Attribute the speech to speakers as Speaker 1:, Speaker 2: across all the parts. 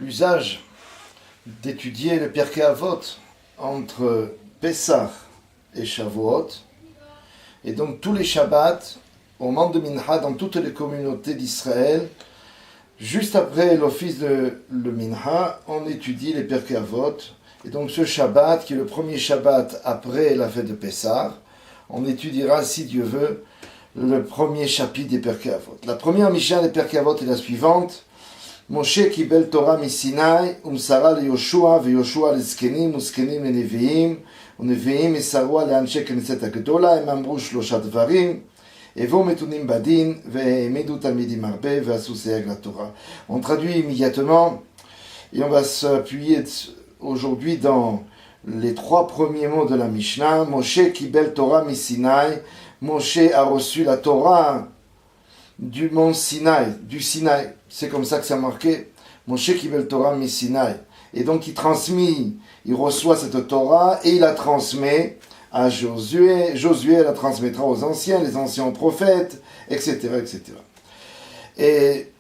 Speaker 1: l'usage d'étudier le Pirkei Avot entre Pessah et Shavuot. Et donc tous les Shabbats, au moment de Mincha, dans toutes les communautés d'Israël, juste après l'office de le Mincha, on étudie les Pirkei Avot. Et donc ce Shabbat, qui est le premier Shabbat après la fête de Pessah, on étudiera, si Dieu veut, le premier chapitre des Pirkei Avot. La première Mishnah des Pirkei Avot est la suivante. Moshe kibel Torah misinai, umsara le Yoshua, ve Yoshua le zkenim, uzkenim le neviim, uneviim esarua le anshe knesset הגדולה, הם אמרו שלושה דברים, הביאו מתונים בדין, והעמידו תלמידים הרבה, ועשו סייג לתורה. On traduit immédiatement, et on va s'appuyer aujourd'hui dans les trois premiers mots de la Mishnah. Moshe kibel Torah misinai, Moshe a reçu la Torah du mont Sinaï, du Sinaï. C'est comme ça que c'est marqué. Moshe kibel Torah mi Sinaï. Et donc il reçoit cette Torah et il la transmet à Josué. Josué la transmettra aux anciens, les anciens prophètes, etc., etc. Et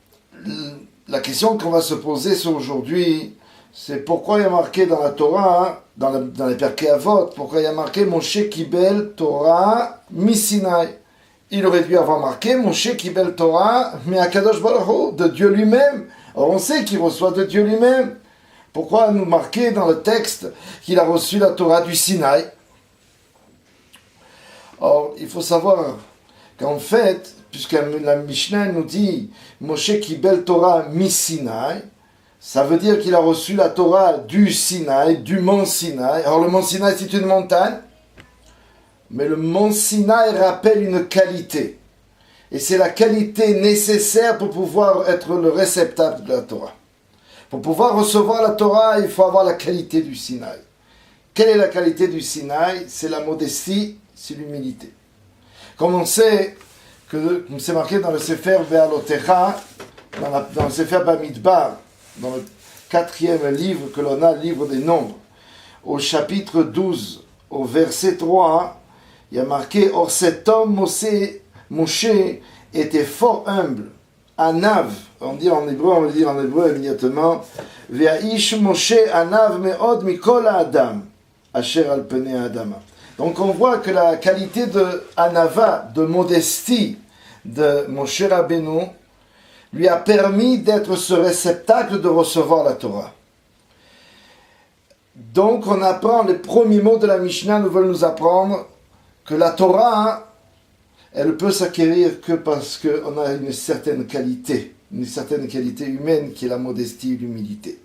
Speaker 1: la question qu'on va se poser aujourd'hui, c'est pourquoi il y a marqué dans la Torah, dans les Pirkei Avot, pourquoi il y a marqué Moshe kibel Torah mi Sinaï. Il aurait dû avoir marqué Moshe kibel Torah mais Akadosh Baruch Hu, de Dieu lui-même. Or on sait qu'il reçoit de Dieu lui-même. Pourquoi nous marquer dans le texte qu'il a reçu la Torah du Sinaï? Or il faut savoir qu'en fait, puisque la Mishnah nous dit Moshe kibel Torah mi Sinaï, ça veut dire qu'il a reçu la Torah du Sinaï, du mont Sinaï. Alors le mont Sinaï c'est une montagne, mais le mont Sinaï rappelle une qualité. Et c'est la qualité nécessaire pour pouvoir être le réceptacle de la Torah. Pour pouvoir recevoir la Torah, il faut avoir la qualité du Sinaï. Quelle est la qualité du Sinaï? C'est la modestie, c'est l'humilité. Comme on sait, comme c'est marqué dans le Sefer Ve'alotecha, dans le Sefer Bamidbar, dans le 4e livre que l'on a, le livre des nombres, au chapitre 12, au verset 3, il y a marqué, or cet homme, Moshe, était fort humble, anav, on dit en hébreu, on va le dire en hébreu immédiatement, ve'aish Moshe anav me'od mikol ha'adam, asher al penei ha'adama. Donc on voit que la qualité de anava, de modestie de Moshe Rabbeinu, lui a permis d'être ce réceptacle de recevoir la Torah. Donc on apprend, les premiers mots de la Mishnah nous veulent nous apprendre que la Torah, elle peut s'acquérir que parce qu'on a une certaine qualité humaine qui est la modestie et l'humilité.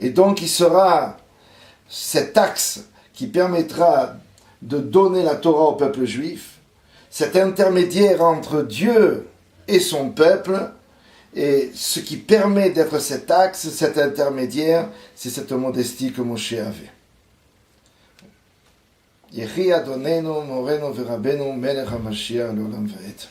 Speaker 1: Et donc il sera cet axe qui permettra de donner la Torah au peuple juif, cet intermédiaire entre Dieu et son peuple, et ce qui permet d'être cet axe, cet intermédiaire, c'est cette modestie que Moshe avait. Yehi Adonenu, Morenu Verabenu, Melech HaMashiach, L'Olam Va'ed.